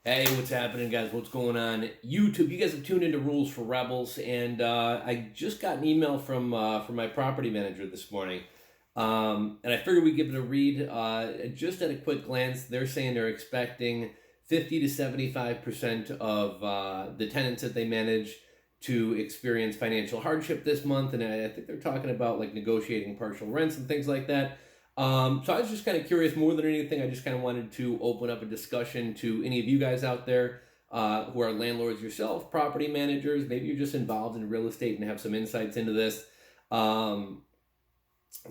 Hey, what's happening, guys? What's going on? YouTube, you guys have tuned into Rules for Rebels, and I just got an email from my property manager this morning, and I figured we'd give it a read. Just at a quick glance, they're saying they're expecting 50 to 75% of the tenants that they manage to experience financial hardship this month, and I think they're talking about like negotiating partial rents and things like that. So I was just kind of curious, more than anything, I just kind of wanted to open up a discussion to any of you guys out there who are landlords yourself, property managers. Maybe you're just involved in real estate and have some insights into this. Um,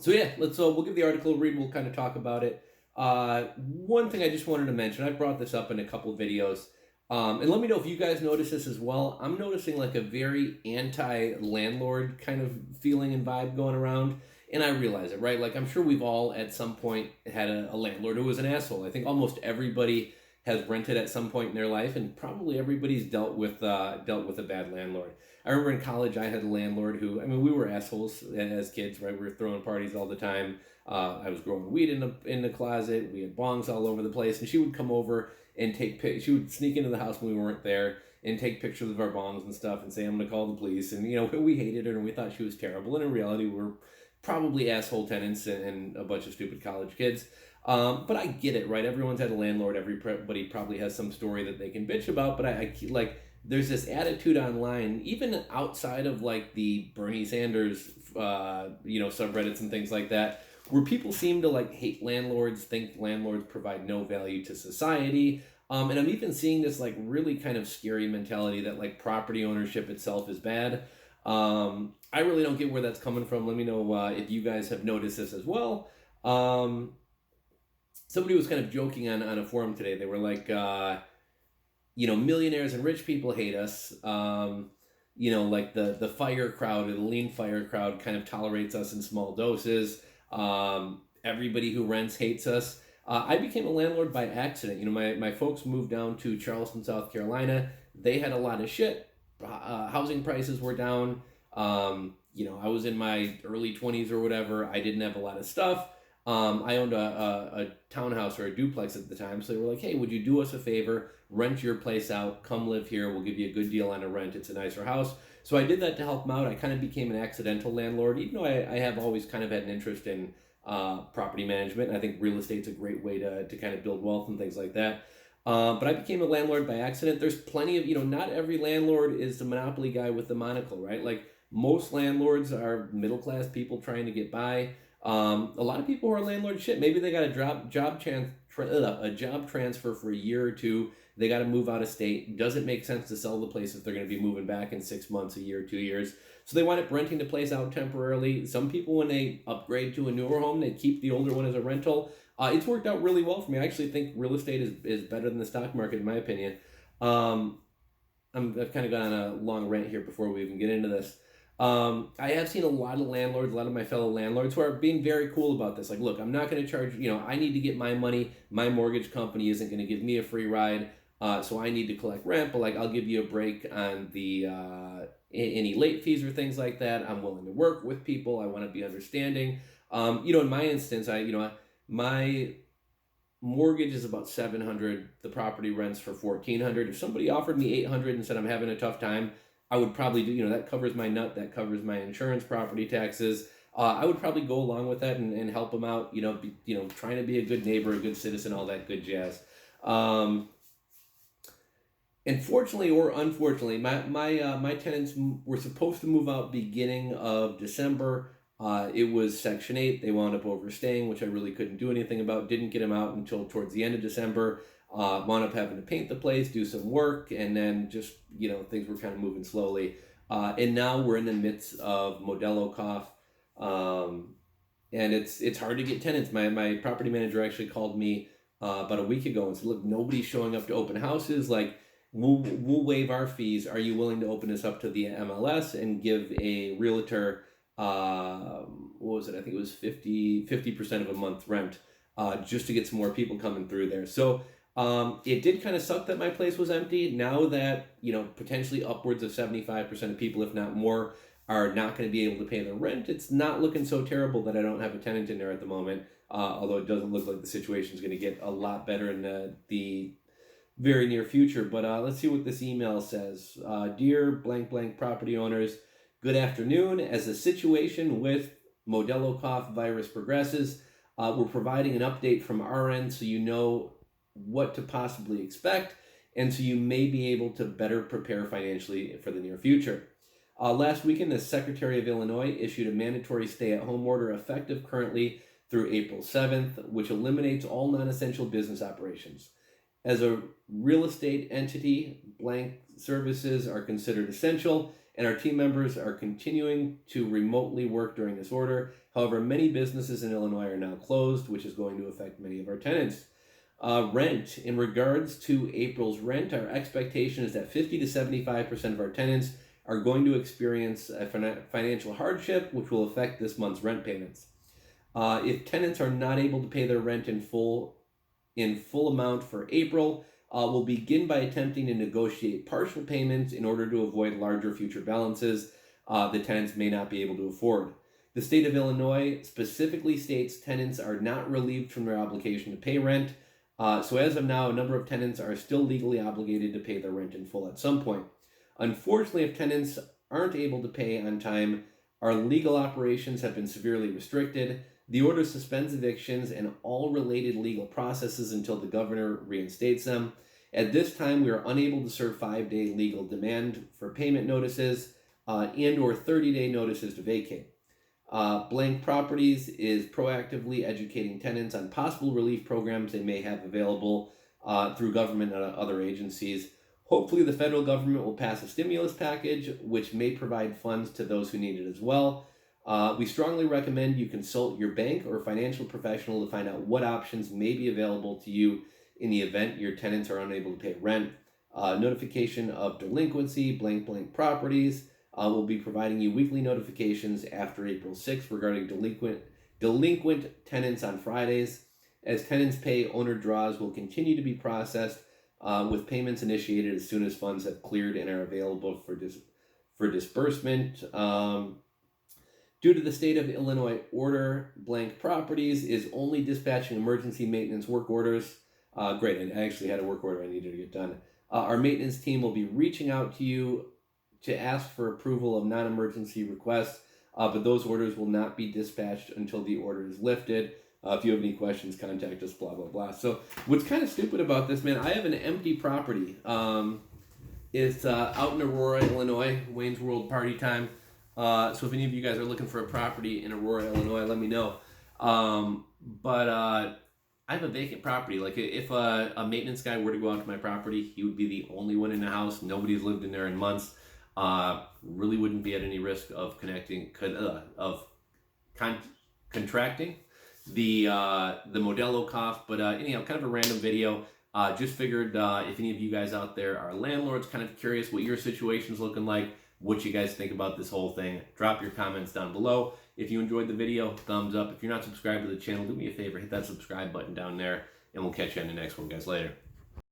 so yeah, let's we'll give the article a read. We'll kind of talk about it. One thing I just wanted to mention, I brought this up in a couple of videos, and let me know if you guys notice this as well. I'm noticing like a very anti-landlord kind of feeling and vibe going around. And I realize it, right? Like I'm sure we've all at some point had a landlord who was an asshole. I think almost everybody has rented at some point in their life, and probably everybody's dealt with a bad landlord. I remember in college I had a landlord who, I mean, we were assholes as kids, right? We were throwing parties all the time. I was growing weed in the closet. We had bongs all over the place, and she would come over and she would sneak into the house when we weren't there and take pictures of our bongs and stuff and say, I'm going to call the police. And, we hated her and we thought she was terrible. And in reality, we were probably asshole tenants and a bunch of stupid college kids. But I get it, right? Everyone's had a landlord. Everybody probably has some story that they can bitch about. But I like, there's this attitude online, even outside of like the Bernie Sanders, subreddits and things like that, where people seem to like hate landlords, think landlords provide no value to society. And I'm even seeing this like really kind of scary mentality that like property ownership itself is bad. I really don't get where that's coming from. Let me know if you guys have noticed this as well. Somebody was kind of joking on a forum today. They were like, millionaires and rich people hate us. Like the fire crowd or the lean fire crowd kind of tolerates us in small doses. Everybody who rents hates us. I became a landlord by accident. My folks moved down to Charleston, South Carolina. They had a lot of shit. Housing prices were down. I was in my early 20s or whatever. I didn't have a lot of stuff. I owned a townhouse or a duplex at the time. So they were like, hey, would you do us a favor? Rent your place out. Come live here. We'll give you a good deal on a rent. It's a nicer house. So I did that to help them out. I kind of became an accidental landlord, even though I have always kind of had an interest in property management. I think real estate's a great way to kind of build wealth and things like that. But I became a landlord by accident. There's plenty of, not every landlord is the monopoly guy with the monocle, right? Like most landlords are middle class people trying to get by. A lot of people who are landlord shit. Maybe they got a job transfer for a year or two. They got to move out of state. Doesn't make sense to sell the place if they're going to be moving back in 6 months, a year, 2 years. So they wind up renting the place out temporarily. Some people, when they upgrade to a newer home, they keep the older one as a rental. It's worked out really well for me. I actually think real estate is better than the stock market, in my opinion. I've kind of gone on a long rant here before we even get into this. I have seen a lot of landlords, a lot of my fellow landlords who are being very cool about this. Like, look, I'm not going to charge, I need to get my money. My mortgage company isn't going to give me a free ride. So I need to collect rent, but like, I'll give you a break on the, any late fees or things like that. I'm willing to work with people. I want to be understanding. In my instance, my mortgage is about $700. The property rents for $1,400. If somebody offered me $800 and said I'm having a tough time, I would probably do, that covers my nut, that covers my insurance, property taxes. I would probably go along with that and help them out, trying to be a good neighbor, a good citizen, all that good jazz. And fortunately or unfortunately, my tenants were supposed to move out beginning of December. It was Section 8. They wound up overstaying, which I really couldn't do anything about. Didn't get them out until towards the end of December. Wound up having to paint the place, do some work, and then just, things were kind of moving slowly. And now we're in the midst of Modelo cough. And it's hard to get tenants. My property manager actually called me about a week ago and said, look, nobody's showing up to open houses. Like, we'll waive our fees. Are you willing to open this up to the MLS and give a realtor, what was it? I think it was 50% of a month rent, just to get some more people coming through there. So it did kind of suck that my place was empty. Now that, potentially upwards of 75% of people, if not more, are not going to be able to pay their rent, it's not looking so terrible that I don't have a tenant in there at the moment. Although it doesn't look like the situation is going to get a lot better in the very near future. But let's see what this email says. Dear blank blank property owners, good afternoon. As the situation with Modelo cough virus progresses, we're providing an update from our end so you know what to possibly expect, and so you may be able to better prepare financially for the near future. Last weekend, the Secretary of Illinois issued a mandatory stay-at-home order effective currently through April 7th, which eliminates all non-essential business operations. As a real estate entity, blank services are considered essential, and our team members are continuing to remotely work during this order. However, many businesses in Illinois are now closed, which is going to affect many of our tenants. Rent. In regards to April's rent, our expectation is that 50 to 75% of our tenants are going to experience a financial hardship, which will affect this month's rent payments. If tenants are not able to pay their rent in full amount for April, we'll begin by attempting to negotiate partial payments in order to avoid larger future balances the tenants may not be able to afford. The state of Illinois specifically states tenants are not relieved from their obligation to pay rent. So as of now, a number of tenants are still legally obligated to pay their rent in full at some point. Unfortunately, if tenants aren't able to pay on time, our legal operations have been severely restricted. The order suspends evictions and all related legal processes until the governor reinstates them. At this time, we are unable to serve 5-day legal demand for payment notices and or 30-day notices to vacate. Blank Properties is proactively educating tenants on possible relief programs they may have available through government and other agencies. Hopefully, the federal government will pass a stimulus package, which may provide funds to those who need it as well. We strongly recommend you consult your bank or financial professional to find out what options may be available to you in the event your tenants are unable to pay rent. Notification of delinquency, blank blank properties. Will be providing you weekly notifications after April 6th regarding delinquent tenants on Fridays. As tenants pay, owner draws will continue to be processed with payments initiated as soon as funds have cleared and are available for disbursement. Due to the state of Illinois order, blank properties is only dispatching emergency maintenance work orders. Great, I actually had a work order I needed to get done. Our maintenance team will be reaching out to you to ask for approval of non-emergency requests, but those orders will not be dispatched until the order is lifted. If you have any questions, contact us, blah, blah, blah. So what's kind of stupid about this, man, I have an empty property. It's out in Aurora, Illinois, Wayne's World party time. So if any of you guys are looking for a property in Aurora, Illinois, let me know. But I have a vacant property. Like if a maintenance guy were to go out to my property, he would be the only one in the house. Nobody's lived in there in months. Really wouldn't be at any risk of contracting the Modelo cough. But anyhow, kind of a random video. Just figured if any of you guys out there are landlords, kind of curious what your situation's looking like, what you guys think about this whole thing. Drop your comments down below. If you enjoyed the video, thumbs up. If you're not subscribed to the channel, do me a favor, hit that subscribe button down there, and we'll catch you on the next one, guys. Later.